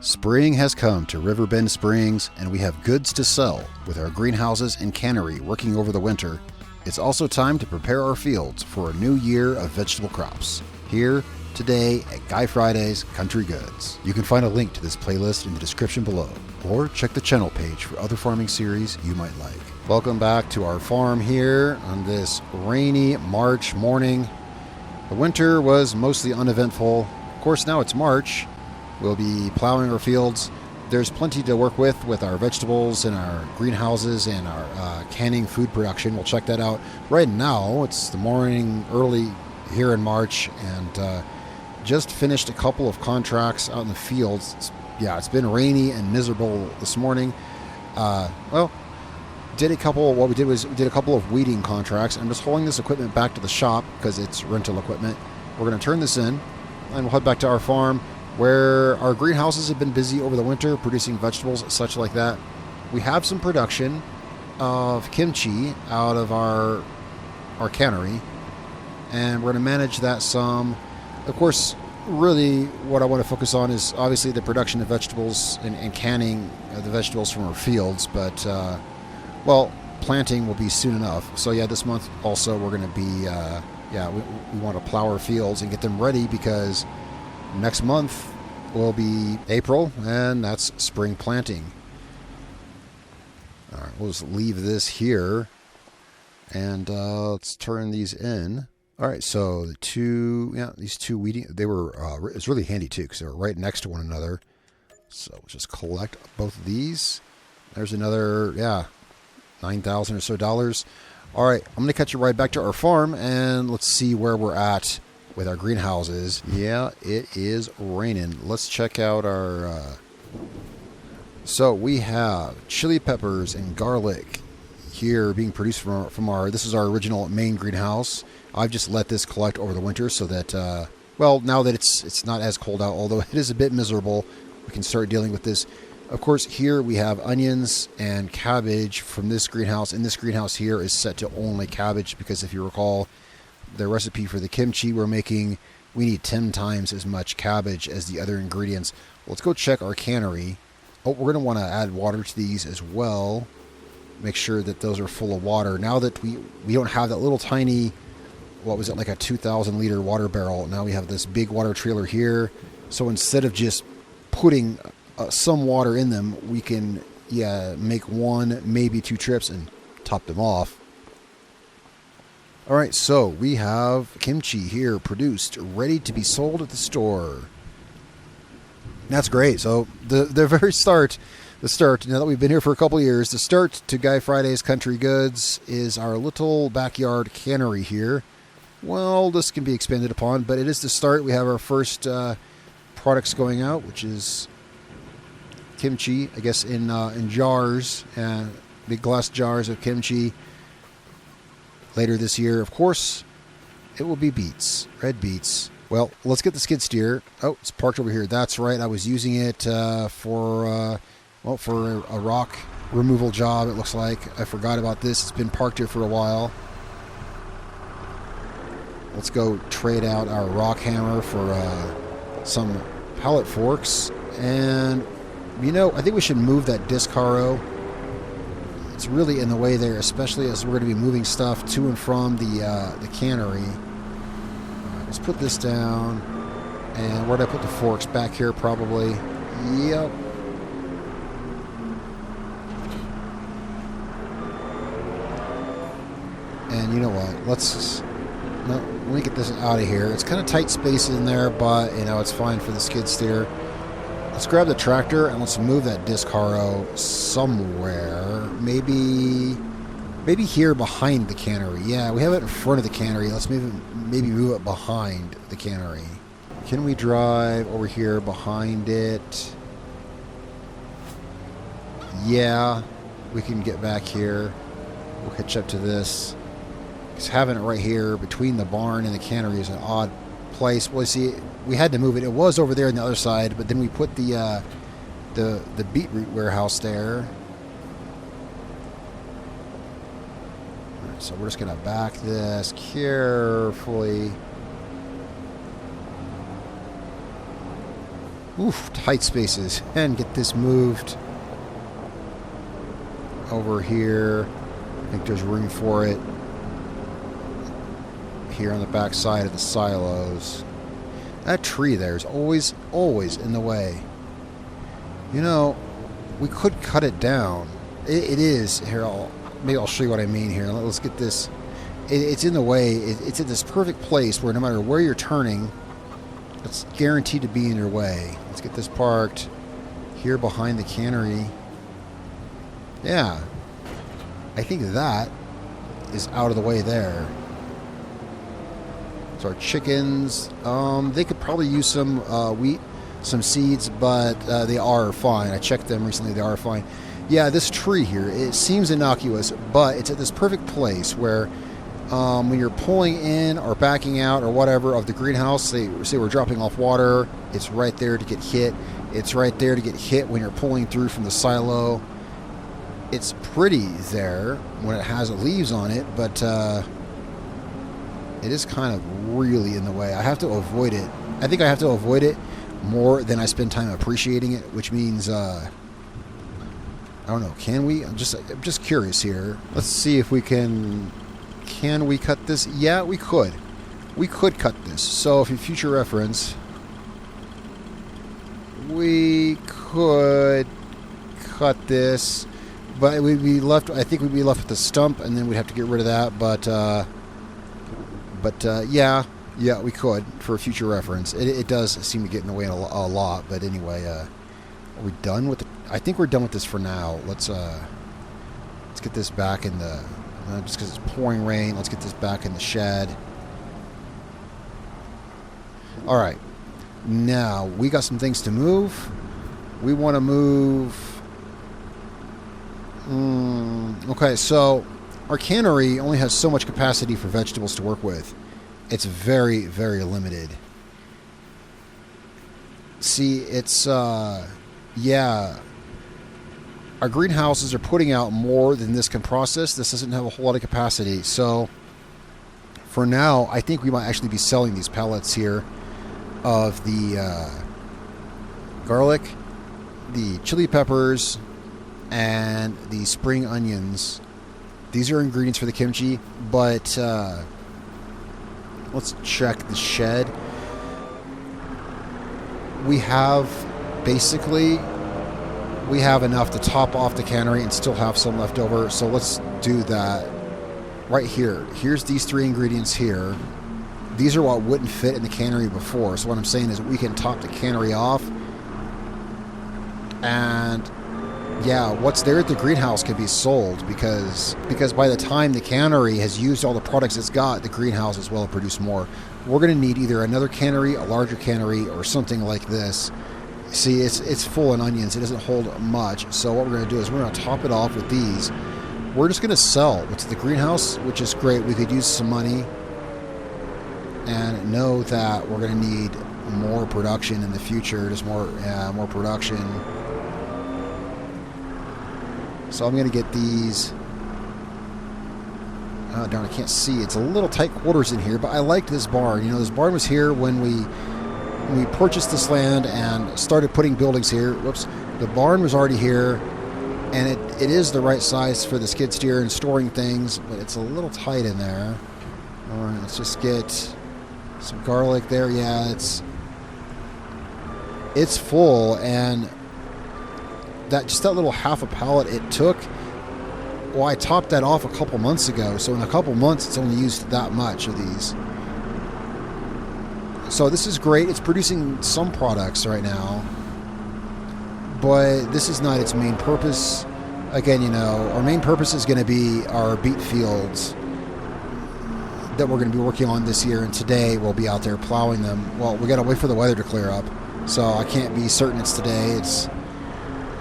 Spring has come to Riverbend Springs, and we have goods to sell. With our greenhouses and cannery working over the winter, it's also time to prepare our fields for a new year of vegetable crops. Here, today, at Guy Friday's Country Goods. You can find a link to this playlist in the description below, or check the channel page for other farming series you might like. Welcome back to our farm here on this rainy March morning. The winter was mostly uneventful. Of course, now it's March. We'll be plowing our fields. There's plenty to work with our vegetables and our greenhouses and our canning food production. We'll check that out. Right now, it's the morning early here in March, and just finished a couple of contracts out in the fields. It's been rainy and miserable this morning. What we did a couple of weeding contracts. I'm just hauling this equipment back to the shop because it's rental equipment. We're going to turn this in, and we'll head back to our farm, where our greenhouses have been busy over the winter producing vegetables, such like that. We have some production of kimchi out of our cannery, and we're going to manage that some. Of course, really what I want to focus on is obviously the production of vegetables and canning the vegetables from our fields, but planting will be soon enough. So this month also we're going to be we want to plow our fields and get them ready, because next month will be April, and that's spring planting. All right, we'll just leave this here, and let's turn these in. All right, so these two weeding, they were, it's really handy too, because they were right next to one another. So we'll just collect both of these. There's another, $9,000 or so. All right, I'm going to catch you right back to our farm, and let's see where we're at with our greenhouses. Yeah, it is raining. Let's check out our... So we have chili peppers and garlic here being produced from our... This is our original main greenhouse. I've just let this collect over the winter so that, now that it's not as cold out, although it is a bit miserable, we can start dealing with this. Of course, here we have onions and cabbage from this greenhouse, and this greenhouse here is set to only cabbage, because if you recall, the recipe for the kimchi we're making, we need 10 times as much cabbage as the other ingredients. Well, let's go check our cannery. Oh, we're going to want to add water to these as well. Make sure that those are full of water. Now that we don't have that little tiny, like a 2,000 liter water barrel, now we have this big water trailer here. So instead of just putting some water in them, we can make one, maybe 2 trips and top them off. All right, so we have kimchi here produced, ready to be sold at the store. That's great. So the very start, now that we've been here for a couple of years, the start to Guy Friday's Country Goods is our little backyard cannery here. Well, this can be expanded upon, but it is the start. We have our first products going out, which is kimchi, I guess, in jars, big glass jars of kimchi. Later this year, of course, it will be beets, red beets. Well, let's get the skid steer. Oh, it's parked over here. That's right. I was using it for a rock removal job, it looks like. I forgot about this. It's been parked here for a while. Let's go trade out our rock hammer for some pallet forks. And, I think we should move that disc harrow. It's really in the way there, especially as we're going to be moving stuff to and from the cannery. All right, let's put this down. And where did I put the forks? Back here, probably. Yep. And you know what? Let me get this out of here. It's kind of tight space in there, but it's fine for the skid steer. Let's grab the tractor and let's move that disc harrow somewhere. Maybe here behind the cannery. Yeah, we have it in front of the cannery. Let's maybe move it behind the cannery. Can we drive over here behind it? Yeah, we can get back here. We'll catch up to this. Because having it right here between the barn and the cannery is an odd place. Well, you see, we had to move it. It was over there on the other side, but then we put the beetroot warehouse there. All right, so we're just going to back this carefully. Oof, tight spaces. And get this moved over here. I think there's room for it. Here on the back side of the silos. That tree there is always in the way. You know, we could cut it down. It is. Here, maybe I'll show you what I mean here. Let's get this. It's in the way. It's in this perfect place where no matter where you're turning, it's guaranteed to be in your way. Let's get this parked here behind the cannery. Yeah. I think that is out of the way there. So our chickens, they could probably use some wheat, some seeds, but they are fine. I checked them recently. They are fine. Yeah, this tree here, it seems innocuous, but it's at this perfect place where when you're pulling in or backing out or whatever of the greenhouse, say we're dropping off water, it's right there to get hit. It's right there to get hit when you're pulling through from the silo. It's pretty there when it has leaves on it, but it is kind of really in the way. I have to avoid it. I think I have to avoid it more than I spend time appreciating it, which means I don't know. Can we? I'm just curious here. Let's see if we can. Can we cut this? Yeah, we could. We could cut this. So, for future reference, we could cut this, but we'd be left. I think we'd be left with the stump, and then we'd have to get rid of that. But yeah, we could for future reference. It does seem to get in the way a lot. But anyway, are we done with it? I think we're done with this for now. Let's get this back in the. Just because it's pouring rain, let's get this back in the shed. All right, now we got some things to move. We want to move. Okay, so our cannery only has so much capacity for vegetables to work with. It's very, very limited. See, it's yeah. Our greenhouses are putting out more than this can process. This doesn't have a whole lot of capacity. So for now, I think we might actually be selling these pallets here of the garlic, the chili peppers, and the spring onions. These are ingredients for the kimchi, but let's check the shed. We have basically... We have enough to top off the cannery and still have some left over. So let's do that right here. Here's these three ingredients here. These are what wouldn't fit in the cannery before. So what I'm saying is we can top the cannery off. And yeah, what's there at the greenhouse can be sold because by the time the cannery has used all the products it's got, the greenhouse as well will produce more. We're going to need either another cannery, a larger cannery, or something like this. See, it's full in onions. It doesn't hold much. So what we're going to do is we're going to top it off with these. We're just going to sell what's the greenhouse, which is great. We could use some money and know that we're going to need more production in the future. Just more production. So I'm going to get these. Oh, darn, I can't see. It's a little tight quarters in here, but I liked this barn. You know, this barn was here when we purchased this land and started putting buildings here. Whoops. The barn was already here, and it is the right size for the skid steer and storing things, but it's a little tight in there. All right, let's just get some garlic there. Yeah, it's full, and that little half a pallet it took, well, I topped that off a couple months ago, so in a couple months it's only used that much of these. So this is great. It's producing some products right now, but this is not its main purpose. Again, you know, our main purpose is going to be our beet fields that we're going to be working on this year, and today we'll be out there plowing them. Well, we got to wait for the weather to clear up, so I can't be certain it's today. It's,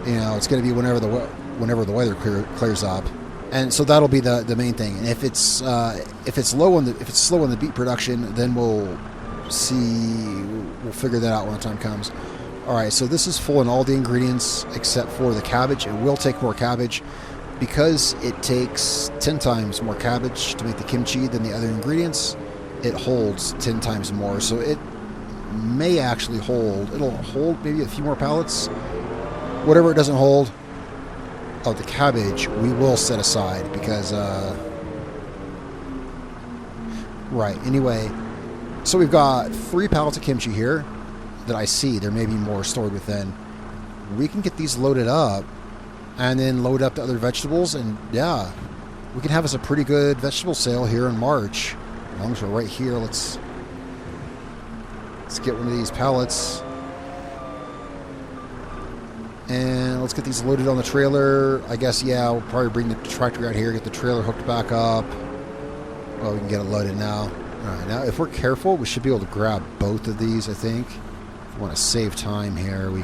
you know, it's going to be whenever the weather clears up, and so that'll be the main thing. And if it's slow on the beet production, then we'll figure that out when the time comes. All right, so this is full in all the ingredients except for the cabbage. It will take more cabbage because it takes 10 times more cabbage to make the kimchi than the other ingredients. It holds 10 times more, so it may actually hold. It'll hold maybe a few more pallets. Whatever it doesn't hold of the cabbage, we will set aside because, right, anyway. So we've got 3 pallets of kimchi here that I see. There may be more stored within. We can get these loaded up and then load up the other vegetables, and yeah, we can have us a pretty good vegetable sale here in March. As long as we're right here, let's get one of these pallets. And let's get these loaded on the trailer. I guess, yeah, we'll probably bring the tractor out here, get the trailer hooked back up. Well, we can get it loaded now. Alright, now if we're careful, we should be able to grab both of these, I think. If we want to save time here, we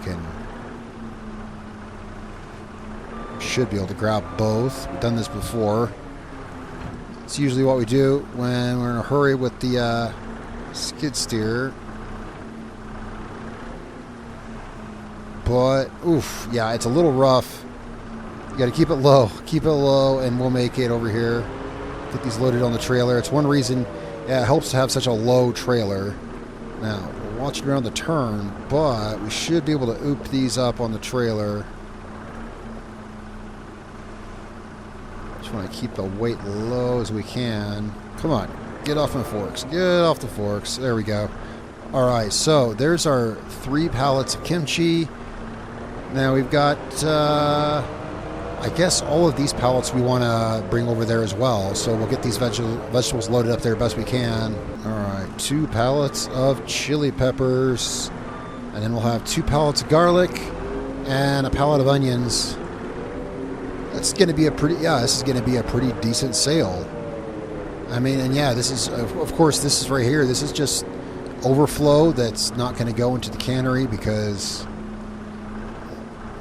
should be able to grab both. We've done this before. It's usually what we do when we're in a hurry with the skid steer. But, oof, yeah, it's a little rough. You got to keep it low, and we'll make it over here. Get these loaded on the trailer. It's one reason, yeah, it helps to have such a low trailer. Now, we're watching around the turn, but we should be able to oop these up on the trailer. Just want to keep the weight low as we can. Come on, get off my forks. Get off the forks. There we go. All right, so there's our 3 pallets of kimchi. Now we've got, I guess all of these pallets we want to bring over there as well. So we'll get these vegetables loaded up there best we can. All right, 2 pallets of chili peppers. And then we'll have 2 pallets of garlic and a pallet of onions. That's going to be this is going to be a pretty decent sale. I mean, and yeah, this is, of course, this is right here. This is just overflow that's not going to go into the cannery because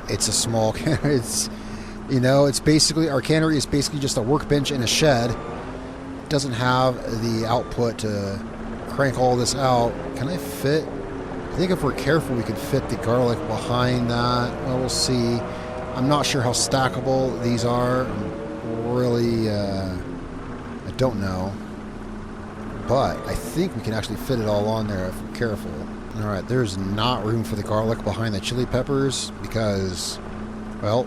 it's a small cannery. It's basically, our cannery is basically just a workbench in a shed. It doesn't have the output to crank all this out. Can I fit? I think if we're careful, we can fit the garlic behind that. Well, we'll see. I'm not sure how stackable these are. Really, I don't know. But I think we can actually fit it all on there if we're careful. Alright, there's not room for the garlic behind the chili peppers because, well,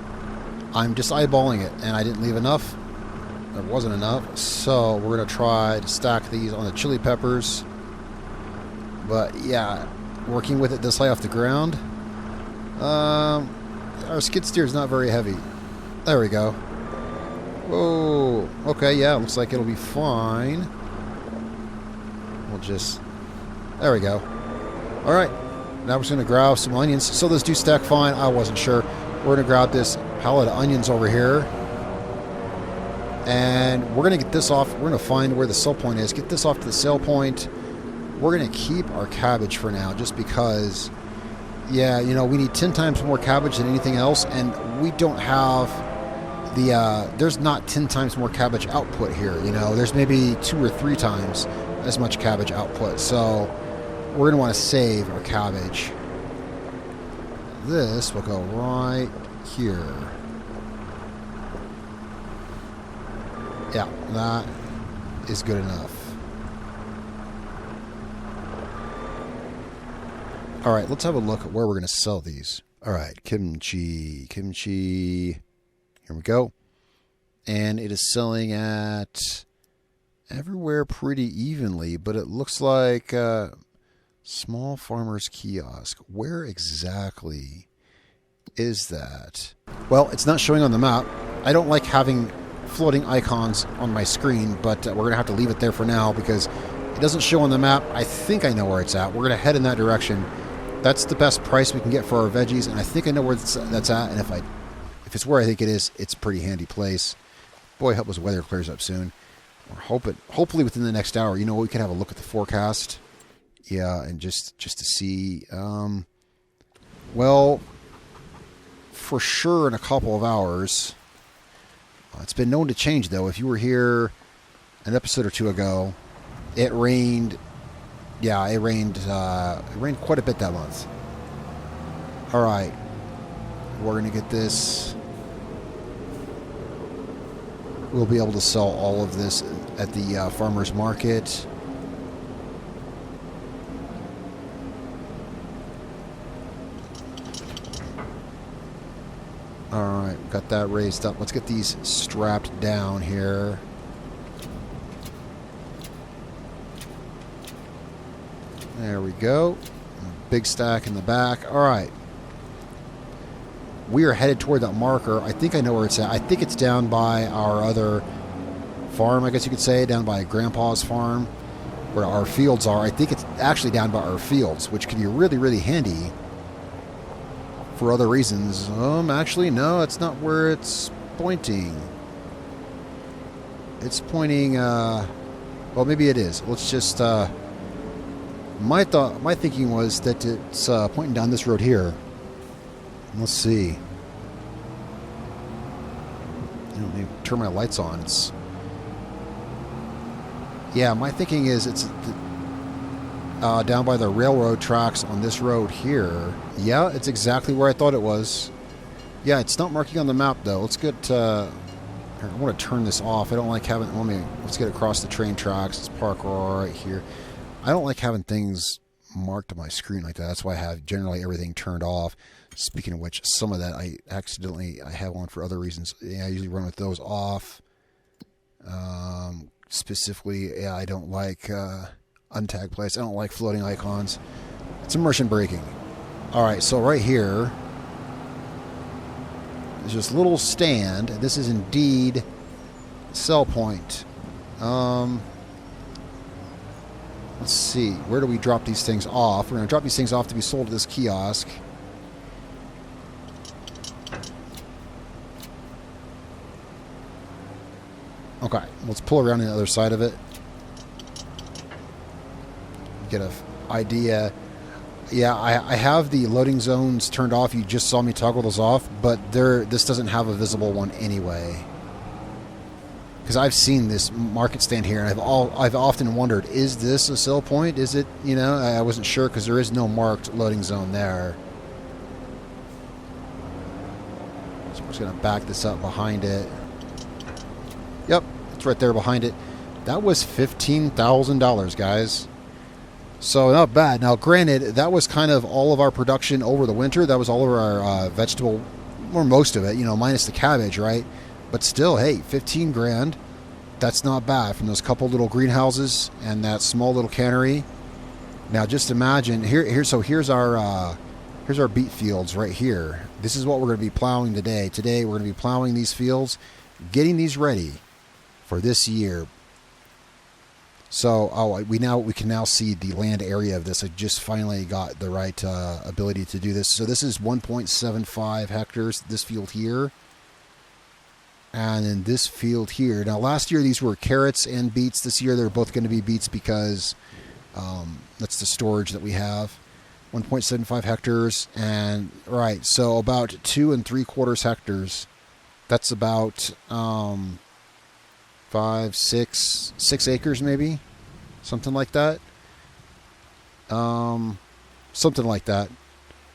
I'm just eyeballing it and I didn't leave enough. There wasn't enough. So we're going to try to stack these on the chili peppers. But yeah, working with it this high off the ground. Our skid steer is not very heavy. There we go. Whoa. Okay, yeah, looks like it'll be fine. We'll just... There we go. Alright. Now we're just going to grab some onions. So those do stack fine. I wasn't sure. We're going to grab this pallet of onions over here. And we're going to get this off. We're going to find where the sell point is. Get this off to the sell point. We're going to keep our cabbage for now just because... Yeah, we need 10 times more cabbage than anything else, and we don't have the, there's not 10 times more cabbage output here, There's maybe 2 or 3 times as much cabbage output, so we're going to want to save our cabbage. This will go right here. Yeah, that is good enough. All right, let's have a look at where we're going to sell these. All right, kimchi. Here we go. And it is selling at everywhere pretty evenly, but it looks like Small Farmers Kiosk. Where exactly is that? Well, it's not showing on the map. I don't like having floating icons on my screen, but we're going to have to leave it there for now because it doesn't show on the map. I think I know where it's at. We're going to head in that direction. That's the best price we can get for our veggies, and I think I know where that's at. And if it's where I think it is, it's a pretty handy place. Boy, hope this weather clears up soon. We're hopefully within the next hour. We can have a look at the forecast. Yeah, and just to see. Well, for sure in a couple of hours. It's been known to change though. If you were here an episode or 2 ago, it rained. Yeah, it rained quite a bit that month. All right. We're going to get this. We'll be able to sell all of this at the farmer's market. Alright, got that raised up. Let's get these strapped down here. There we go. Big stack in the back. Alright. We are headed toward that marker. I think I know where it's at. I think it's down by our other farm, I guess you could say, down by Grandpa's farm, where our fields are. I think it's actually down by our fields, which could be really, really handy for other reasons. Actually, no, that's not where it's pointing. It's pointing, well, maybe it is. Let's just, my thinking was that it's pointing down this road here. Let's see. Let me turn my lights on. Yeah, my thinking is it's down by the railroad tracks on this road here. Yeah, it's exactly where I thought it was. Yeah, it's not marking on the map though. Let's get. I want to turn this off. I don't like having. Let's get across the train tracks. Let's park right here. I don't like having things marked on my screen like that. That's why I have generally everything turned off. Speaking of which, some of that I have on for other reasons. Yeah, I usually run with those off. Specifically, yeah, I don't like untagged place. I don't like floating icons. It's immersion braking. All right, so right here, there's this little stand. This is indeed sell point. Let's see. Where do we drop these things off? We're going to drop these things off to be sold at this kiosk. Okay, let's pull around on the other side of it. Get an idea. Yeah, I have the loading zones turned off. You just saw me toggle those off, but this doesn't have a visible one anyway. Because I've seen this market stand here, and I've often wondered, is this a sell point? Is it, you know, I wasn't sure because there is no marked loading zone there. So we're just going to back this up behind it. Yep, it's right there behind it. That was $15,000, guys. So not bad. Now, granted, that was kind of all of our production over the winter. That was all of our vegetable, or most of it, you know, minus the cabbage, right? But still, hey, 15 grand. That's not bad from those couple little greenhouses and that small little cannery. Now, just imagine here's our beet fields right here. This is what we're going to be plowing today. Today, we're going to be plowing these fields, getting these ready for this year. So, we can now see the land area of this. I just finally got the right ability to do this. So this is 1.75 hectares, this field here. And in this field here. Now, last year these were carrots and beets. This year they're both going to be beets because that's the storage that we have. 1.75 hectares. And, right, so about 2 3/4 hectares. That's about 6 acres maybe, something like that. Something like that.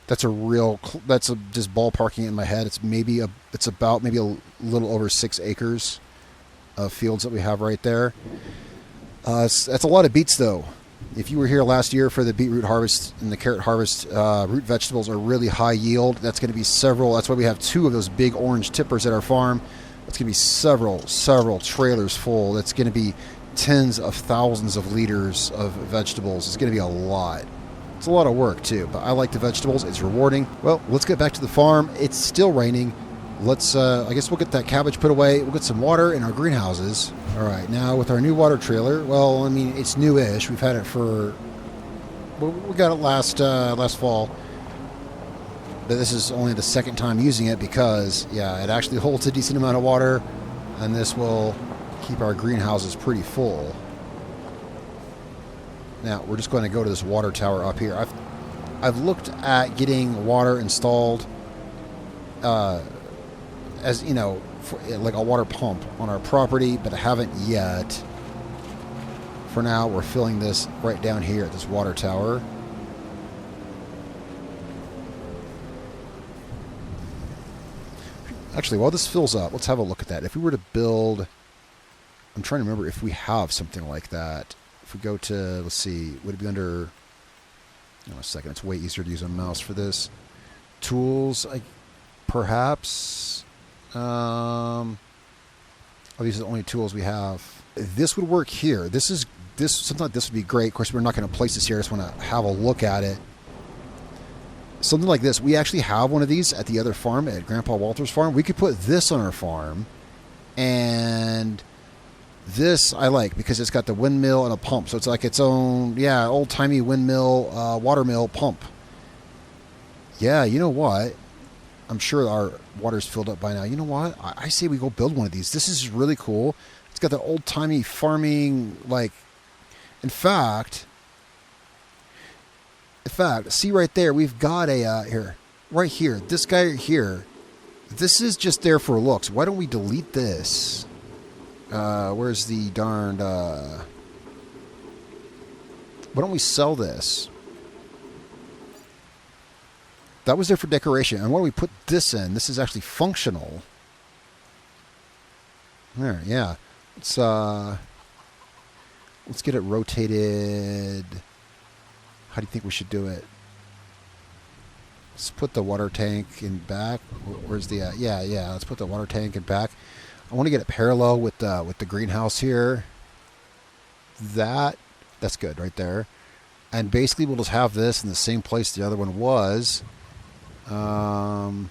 That's just ballparking it in my head. It's about maybe a little over 6 acres of fields that we have right there. That's a lot of beets though. If you were here last year for the beetroot harvest and the carrot harvest, root vegetables are really high yield. That's going to be several. That's why we have 2 of those big orange tippers at our farm. It's going to be several trailers full. That's going to be tens of thousands of liters of vegetables. It's going to be a lot. It's a lot of work too, but I like the vegetables. It's rewarding. Well, let's get back to the farm. It's still raining. Let's, I guess we'll get that cabbage put away. We'll get some water in our greenhouses. All right, now with our new water trailer, well, I mean, it's new-ish. We've had it for, we got it last fall. But this is only the second time using it because, yeah, it actually holds a decent amount of water, and this will keep our greenhouses pretty full. Now, we're just going to go to this water tower up here. I've looked at getting water installed as, you know, like a water pump on our property, but I haven't yet. For now, we're filling this right down here at this water tower. Actually, while this fills up, let's have a look at that. If we were to build... I'm trying to remember if we have something like that. If we go to, let's see, would it be under... Oh, a second, it's way easier to use a mouse for this. Tools, perhaps. Oh, these are the only tools we have. This would work here. Something like this would be great. Of course, we're not going to place this here. I just want to have a look at it. Something like this. We actually have one of these at the other farm, at Grandpa Walter's farm. We could put this on our farm. And this I like because it's got the windmill and a pump. So it's like its own, old-timey windmill, water mill pump. Yeah, you know what? I'm sure our water's filled up by now. You know what? I say we go build one of these. This is really cool. It's got the old-timey farming, like... In fact, see right there, we've got a, right here, this guy here, this is just there for looks. Why don't we delete this? Where's the darned, why don't we sell this? That was there for decoration. And why don't we put this in? This is actually functional. There, yeah. Let's get it rotated. How do you think we should do it? Let's put the water tank in back. Where's the... yeah. Let's put the water tank in back. I want to get it parallel with the greenhouse here. That's good right there. And basically we'll just have this in the same place the other one was. Boom.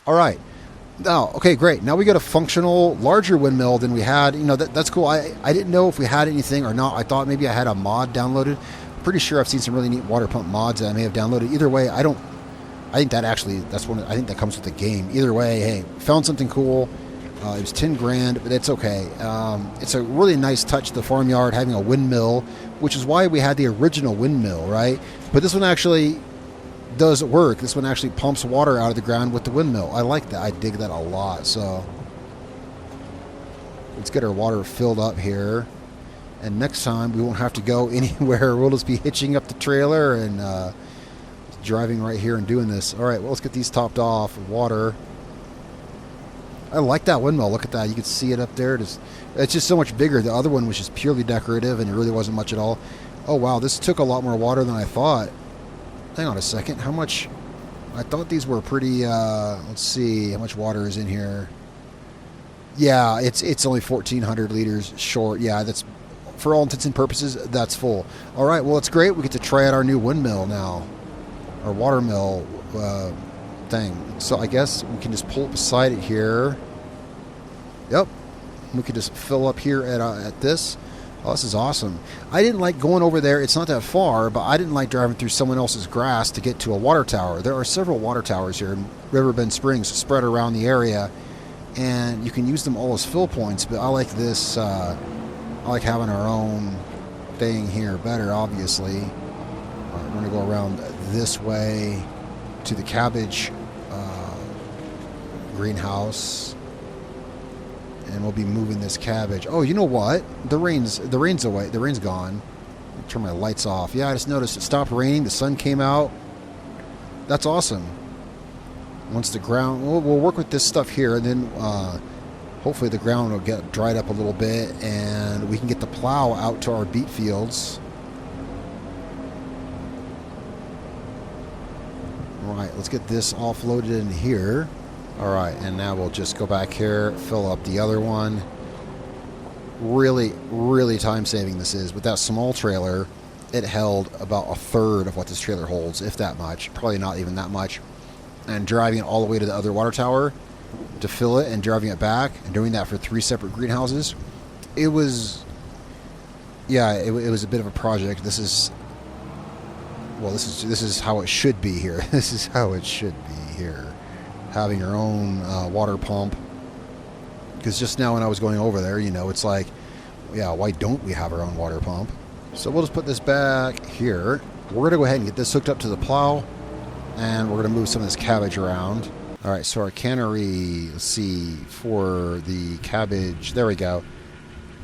All right. Now, okay, great. Now we got a functional, larger windmill than we had. You know, that's cool. I didn't know if we had anything or not. I thought maybe I had a mod downloaded. Pretty sure I've seen some really neat water pump mods that I may have downloaded. Either way, I think that actually, I think that comes with the game. Either way, hey, found something cool. It was 10 grand, but it's okay. It's a really nice touch to the farmyard, having a windmill, which is why we had the original windmill, right? But this one actually does work. This one actually pumps water out of the ground with the windmill. I like that. I dig that a lot. So let's get our water filled up here. And next time we won't have to go anywhere. We'll just be hitching up the trailer and driving right here and doing this. All right, well, let's get these topped off with water. I like that windmill. Look at that. You can see it up there. It's just so much bigger. The other one was just purely decorative and it really wasn't much at all. Oh, wow. This took a lot more water than I thought. Hang on a second. How much? I thought these were pretty, let's see. How much water is in here? Yeah, it's only 1,400 liters short. Yeah, that's, for all intents and purposes, that's full. All right, well, it's great. We get to try out our new windmill now. Our water mill thing. So I guess we can just pull up beside it here. Yep. We could just fill up here at this. Oh, this is awesome. I didn't like going over there. It's not that far, but I didn't like driving through someone else's grass to get to a water tower. There are several water towers here in Riverbend Springs spread around the area, and you can use them all as fill points, but I like this. I like having our own thing here better, obviously. We're going to go around this way to the cabbage greenhouse. And we'll be moving this cabbage. Oh, you know what? The rain's away. The rain's gone. I'll turn my lights off. Yeah, I just noticed it stopped raining. The sun came out. That's awesome. Once the ground... We'll work with this stuff here, and then hopefully the ground will get dried up a little bit, and we can get the plow out to our beet fields. All right, let's get this offloaded in here. All right, and now we'll just go back here, fill up the other one. Really, really time-saving this is. With that small trailer, it held about a third of what this trailer holds, if that much. Probably not even that much. And driving it all the way to the other water tower to fill it and driving it back and doing that for 3 separate greenhouses, it was... Yeah, it was a bit of a project. This is how it should be here. This is how it should be here. Having your own water pump, because just now when I was going over there, you know, it's like, yeah, why don't we have our own water pump? So we'll just put this back here. We're going to go ahead and get this hooked up to the plow, and we're going to move some of this cabbage around. All right, so our cannery, let's see, for the cabbage, there we go.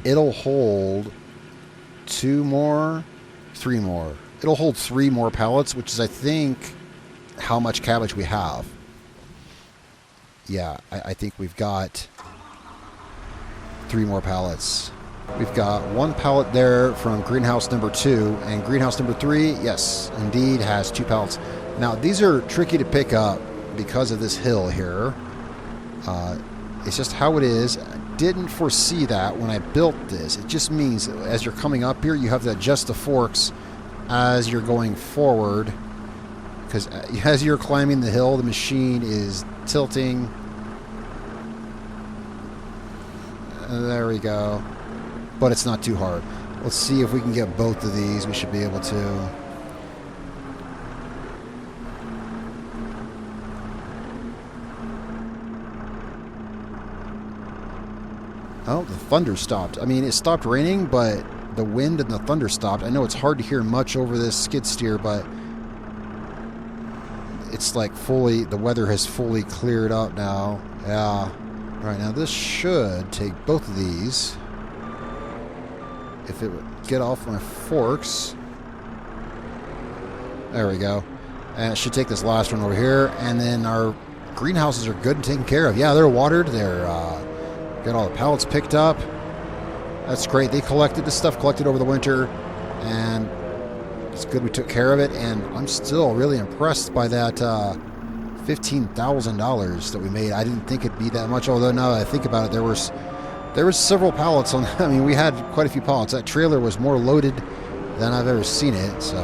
It'll hold 3 more. It'll hold 3 more pallets, which is, I think, how much cabbage we have. Yeah, I think we've got 3 more pallets. We've got 1 pallet there from greenhouse number 2, and greenhouse number 3, yes, indeed, has 2 pallets. Now, these are tricky to pick up because of this hill here. It's just how it is. I didn't foresee that when I built this. It just means that as you're coming up here, you have to adjust the forks as you're going forward. Because as you're climbing the hill, the machine is tilting. There we go. But it's not too hard. Let's see if we can get both of these. We should be able to. Oh, the thunder stopped. I mean, it stopped raining, but the wind and the thunder stopped. I know it's hard to hear much over this skid steer, but it's like the weather has fully cleared up now. Yeah. All right, now this should take both of these. If it would get off my forks. There we go. And it should take this last one over here. And then our greenhouses are good and taken care of. Yeah, they're watered. They're got all the pallets picked up. That's great. They collected the stuff collected over the winter. And it's good we took care of it. And I'm still really impressed by that $15,000 that we made. I didn't think it'd be that much. Although now that I think about it, there was several pallets on. I mean, we had quite a few pallets. That trailer was more loaded than I've ever seen it. So,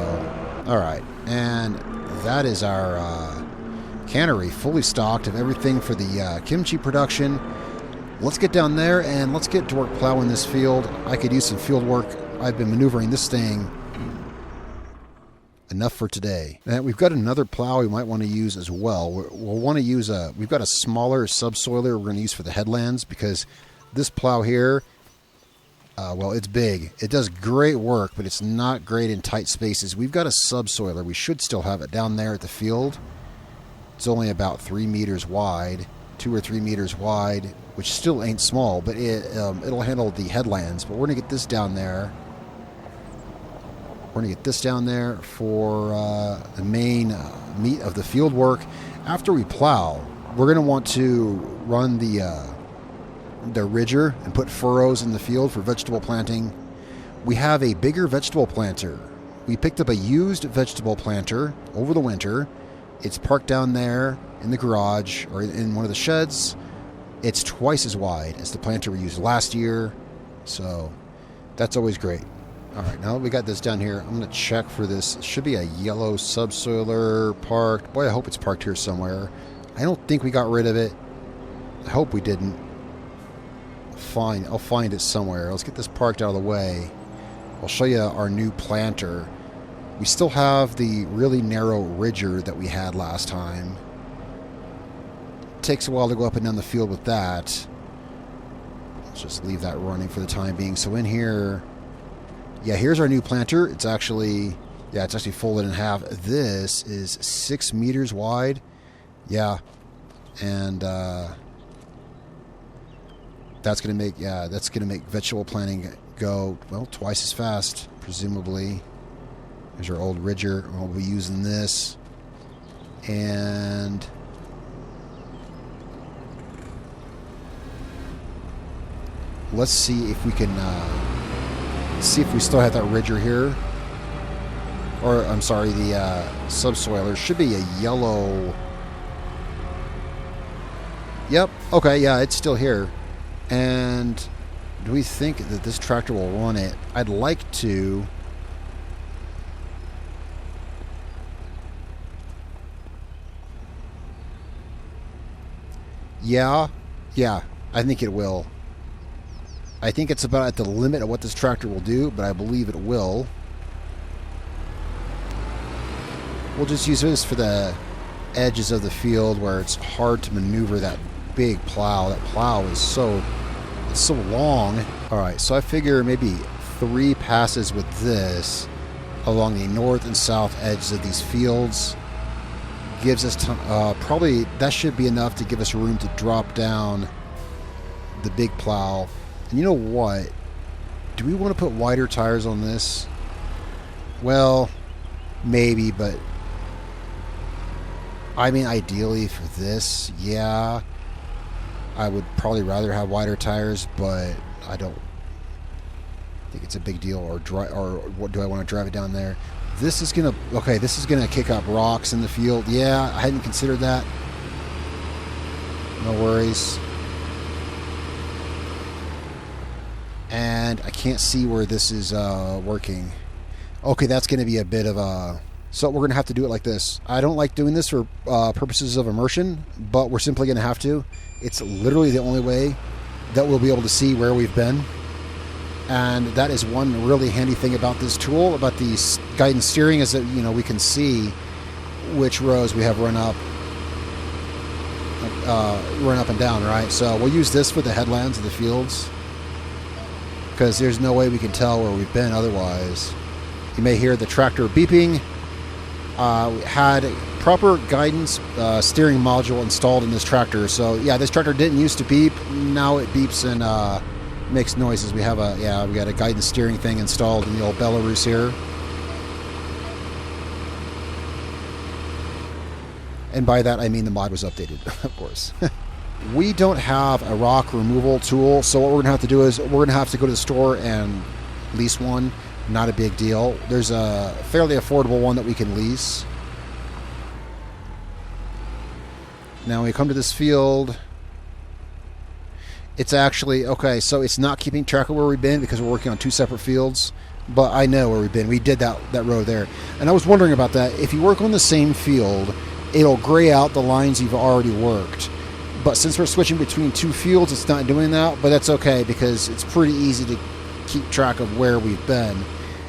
all right, and that is our cannery fully stocked of everything for the kimchi production. Let's get down there and let's get to work plowing this field. I could use some field work. I've been maneuvering this thing enough for today. And we've got another plow we might want to use as well. We'll want to use we've got a smaller subsoiler we're going to use for the headlands because this plow here, well, it's big. It does great work, but it's not great in tight spaces. We've got a subsoiler. We should still have it down there at the field. It's only about 3 meters wide, 2 or 3 meters wide, which still ain't small, but it'll handle the headlands. But we're going to get this down there. We're going to get this down there for the main meat of the field work. After we plow, we're going to want to run the ridger and put furrows in the field for vegetable planting. We have a bigger vegetable planter. We picked up a used vegetable planter over the winter. It's parked down there in the garage or in one of the sheds. It's twice as wide as the planter we used last year, so that's always great. All right, now that we got this down here, I'm going to check for this. It should be a yellow subsoiler parked. Boy, I hope it's parked here somewhere. I don't think we got rid of it. I hope we didn't. Fine, I'll find it somewhere. Let's get this parked out of the way. I'll show you our new planter. We still have the really narrow ridger that we had last time. It takes a while to go up and down the field with that. Let's just leave that running for the time being. So in here, yeah, here's our new planter. It's actually folded in half. This is 6 meters wide. Yeah, and that's gonna make vegetable planting go, well, twice as fast, presumably. There's our old ridger. We'll be using this, and let's see if we can see if we still have that ridger here, or I'm sorry, the subsoiler should be a yellow. Yep. Okay. Yeah, it's still here. And do we think that this tractor will run it? I'd like to. Yeah, I think it will. I think it's about at the limit of what this tractor will do, but I believe it will. We'll just use this for the edges of the field where it's hard to maneuver that big plow. That plow is so long. All right, so I figure maybe 3 passes with this along the north and south edges of these fields gives us probably that should be enough to give us room to drop down the big plow. And you know what? Do we want to put wider tires on this? Well, maybe, but I mean, ideally for this, yeah, I would probably rather have wider tires, but I don't think it's a big deal. Or what do I want to drive it down there? this is gonna, okay, this is gonna kick up rocks in the field. Yeah, I hadn't considered that. No worries. And I can't see where this is working. Okay, that's gonna be a bit of a, so we're gonna have to do it like this. I don't like doing this for purposes of immersion, but we're simply gonna have to. It's literally the only way that we'll be able to see where we've been. And that is one really handy thing about this tool, about the guidance steering, is that, you know, we can see which rows we have run up and down, right? So we'll use this for the headlands of the fields, because there's no way we can tell where we've been otherwise. You may hear the tractor beeping. We had proper guidance steering module installed in this tractor. So yeah, this tractor didn't used to beep. Now it beeps and makes noises. We have a, yeah, we got a guidance steering thing installed in the old Belarus here. And by that I mean the mod was updated, of course. We don't have a rock removal tool, so what we're gonna have to do is we're gonna have to go to the store and lease one. Not a big deal. There's a fairly affordable one that we can lease. Now when we come to this field, it's actually, okay, so it's not keeping track of where we've been because we're working on two separate fields, but I know where we've been. We did that row there. And I was wondering about that. If you work on the same field, it'll gray out the lines you've already worked. But since we're switching between two fields, it's not doing that, but that's okay because it's pretty easy to keep track of where we've been.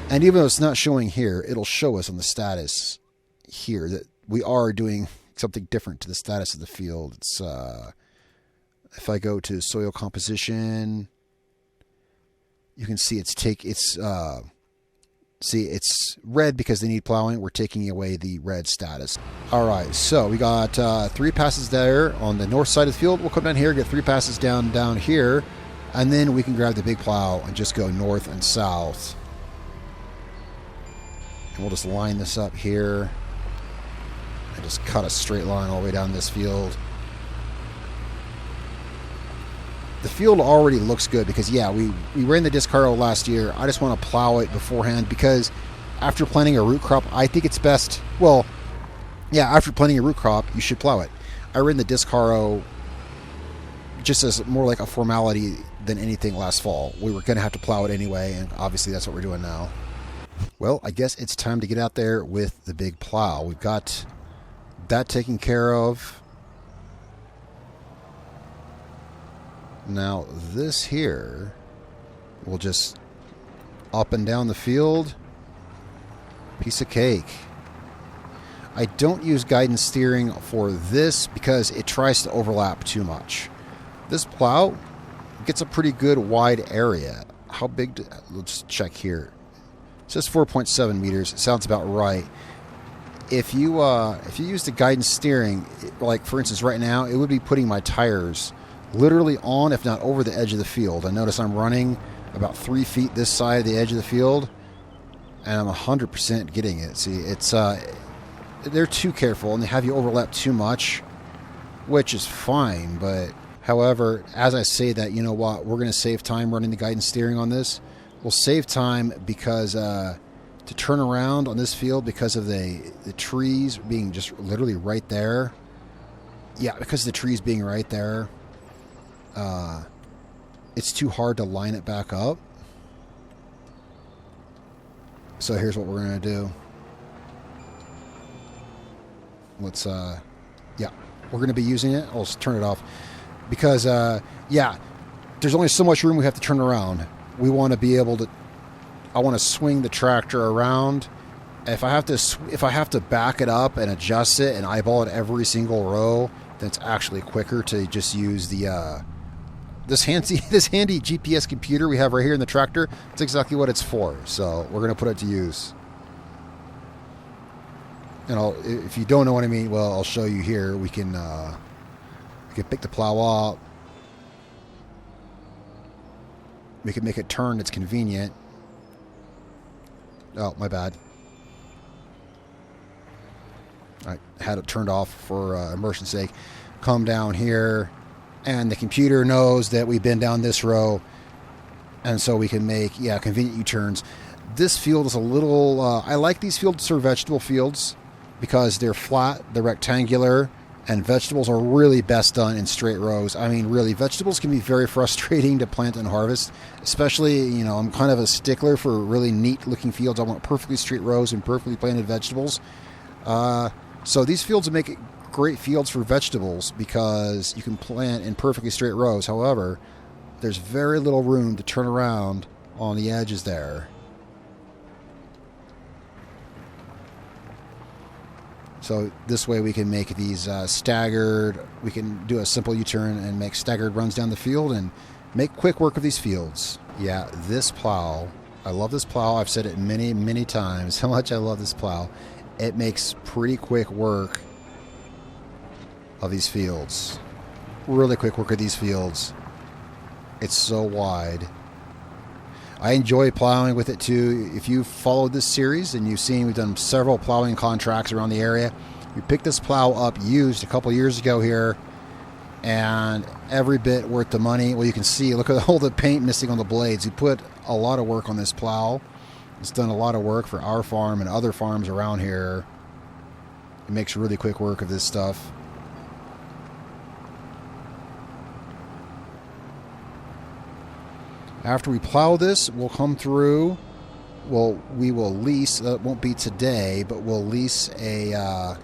And even though it's not showing here, it'll show us on the status here that we are doing something different to the status of the field. It's if I go to soil composition, you can see it's red because they need plowing. We're taking away the red status. All right, so we got 3 passes there on the north side of the field. We'll come down here, get 3 passes down here, and then we can grab the big plow and just go north and south. And we'll just line this up here and just cut a straight line all the way down this field. The field already looks good because, yeah, we ran the disc harrow last year. I just want to plow it beforehand because after planting a root crop, I think it's best, well, yeah, after planting a root crop, you should plow it. I ran the disc harrow just as more like a formality than anything last fall. We were going to have to plow it anyway, and obviously that's what we're doing now. Well, I guess it's time to get out there with the big plow. We've got that taken care of. Now this here will just up and down the field. Piece of cake. I don't use guidance steering for this because it tries to overlap too much. This plow gets a pretty good wide area. How big? Let's check here. It says 4.7 meters. It sounds about right. If you use the guidance steering, like for instance right now, it would be putting my tires literally on, if not over the edge of the field. I notice I'm running about 3 feet this side of the edge of the field, and I'm 100% getting it. See, it's they're too careful and they have you overlap too much, which is fine. But however, as I say that, you know what, we're going to save time running the guidance steering on this. We'll save time because to turn around on this field because of the trees being just literally right there. Yeah, because of the trees being right there. It's too hard to line it back up. So here's what we're going to do. Let's, yeah, we're going to be using it. I'll just turn it off because, yeah, there's only so much room we have to turn around. We want to be able to, I want to swing the tractor around. If I have to back it up and adjust it and eyeball it every single row, then it's actually quicker to just use the, this handy GPS computer we have right here in the tractor. It's exactly what it's for. So we're going to put it to use. And if you don't know what I mean, well, I'll show you here. We can pick the plow up. We can make it turn. It's convenient. Oh, my bad. I had it turned off for immersion's sake. Come down here. And the computer knows that we've been down this row, and so we can make, yeah, convenient U-turns. This field is a little... I like these fields for vegetable fields because they're flat, they're rectangular, and vegetables are really best done in straight rows. I mean, really, vegetables can be very frustrating to plant and harvest, especially, you know, I'm kind of a stickler for really neat-looking fields. I want perfectly straight rows and perfectly planted vegetables. So these fields make it great fields for vegetables because you can plant in perfectly straight rows. However, there's very little room to turn around on the edges there. So this way we can make these staggered, we can do a simple U-turn and make staggered runs down the field and make quick work of these fields. Yeah, this plow, I love this plow. I've said it many, many times how much I love this plow. It makes pretty quick work of these fields. Really quick work of these fields. It's so wide. I enjoy plowing with it too. If you've followed this series and you've seen we've done several plowing contracts around the area, we picked this plow up used a couple years ago here, and every bit worth the money. Well, you can see, look at all the paint missing on the blades. We put a lot of work on this plow. It's done a lot of work for our farm and other farms around here. It makes really quick work of this stuff. After we plow this, we'll come through. Well, we will lease. It won't be today, but we'll lease a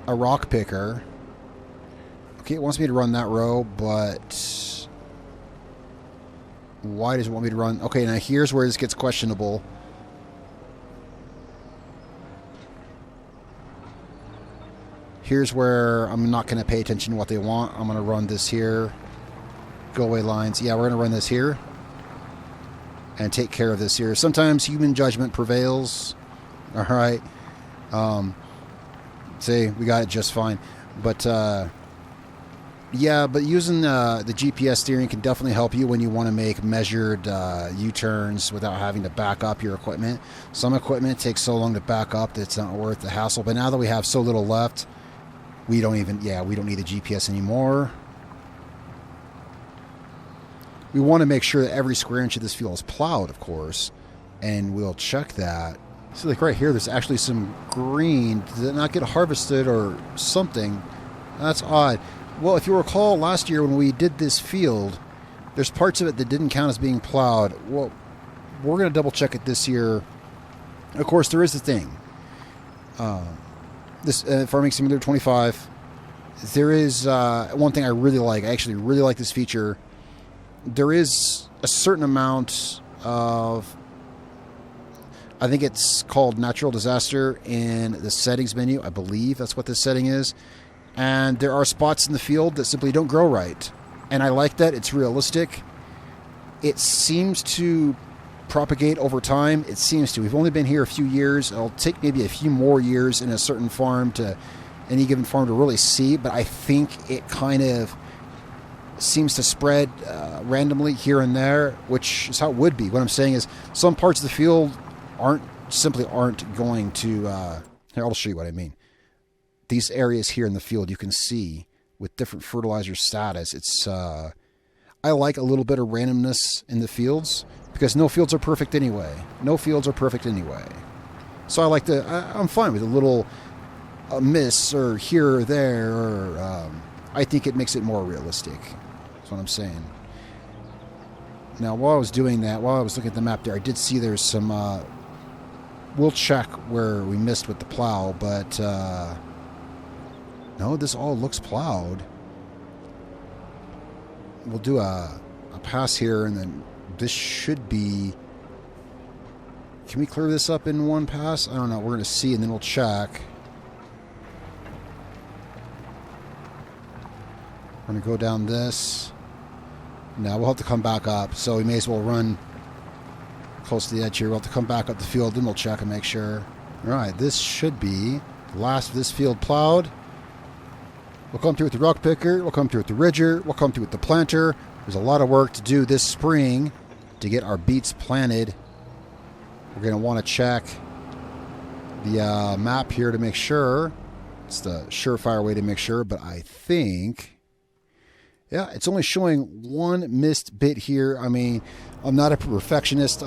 rock picker. Okay, it wants me to run that row, but why does it want me to run? Okay, now here's where this gets questionable. Here's where I'm not going to pay attention to what they want. I'm going to run this here. Go away lines. Yeah, we're going to run this here. And take care of this here. Sometimes human judgment prevails. All right. See, we got it just fine. But, yeah, but using the GPS steering can definitely help you when you want to make measured U-turns without having to back up your equipment. Some equipment takes so long to back up that it's not worth the hassle. But now that we have so little left, we don't need the GPS anymore. We want to make sure that every square inch of this field is plowed, of course, and we'll check that. See, like right here, there's actually some green. Did it not get harvested or something? That's odd. Well, if you recall last year when we did this field, there's parts of it that didn't count as being plowed. Well, we're going to double check it this year. Of course, there is a thing. This Farming Simulator 25, there is one thing I really like. I actually really like this feature. There is a certain amount of, I think it's called natural disaster in the settings menu. I believe that's what this setting is. And there are spots in the field that simply don't grow right. And I like that. It's realistic. It seems to propagate over time. It seems to. We've only been here a few years. It'll take maybe a few more years in a certain farm to, any given farm to really see. But I think it kind of seems to spread randomly here and there, which is how it would be. What I'm saying is some parts of the field aren't going to... here, I'll show you what I mean. These areas here in the field you can see with different fertilizer status. It's I like a little bit of randomness in the fields because no fields are perfect anyway. No fields are perfect anyway. So I like to... I'm fine with a little miss or here or there. Or I think it makes it more realistic. That's what I'm saying. Now, while I was doing that, while I was looking at the map there, I did see there's some... we'll check where we missed with the plow, but... no, this all looks plowed. We'll do a pass here, and then this should be... Can we clear this up in one pass? I don't know. We're going to see, and then we'll check. We're going to go down this. Now, we'll have to come back up, so we may as well run close to the edge here. We'll have to come back up the field, then we'll check and make sure. All right, this should be the last of this field plowed. We'll come through with the rock picker. We'll come through with the ridger. We'll come through with the planter. There's a lot of work to do this spring to get our beets planted. We're going to want to check the map here to make sure. It's the surefire way to make sure, but I think... Yeah, it's only showing one missed bit here. I mean, I'm not a perfectionist.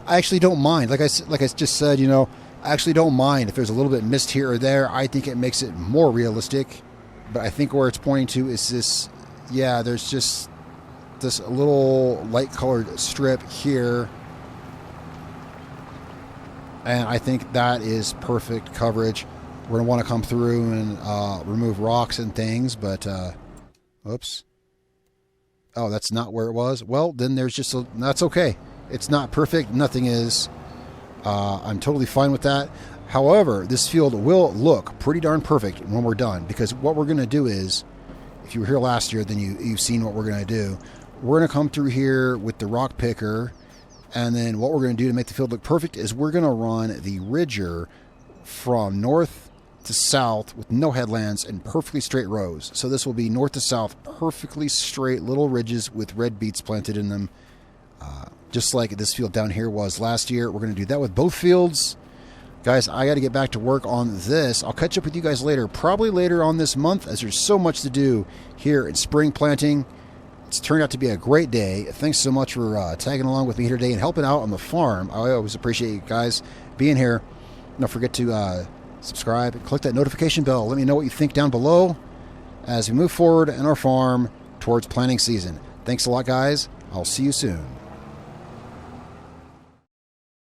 I actually don't mind. Like I just said, you know, I actually don't mind if there's a little bit mist here or there. I think it makes it more realistic. But I think where it's pointing to is this, yeah, there's just this little light colored strip here. And I think that is perfect coverage. We're going to want to come through and remove rocks and things, but, oops. Oh, that's not where it was. Well, then there's just that's okay. It's not perfect. Nothing is. I'm totally fine with that. However, this field will look pretty darn perfect when we're done, because what we're going to do is, if you were here last year, then you've seen what we're going to do. We're going to come through here with the rock picker, and then what we're going to do to make the field look perfect is we're going to run the ridger from north to south with no headlands and perfectly straight rows. So this will be north to south, perfectly straight little ridges with red beets planted in them, just like this field down here was last year. We're going to do that with both fields. Guys, I got to get back to work on this. I'll catch up with you guys later, probably later on this month, as there's so much to do here in spring planting. It's turned out to be a great day. Thanks so much for tagging along with me here today and helping out on the farm. I always appreciate you guys being here. Don't forget to subscribe and click that notification bell. Let me know what you think down below as we move forward in our farm towards planting season. Thanks a lot, guys. I'll see you soon.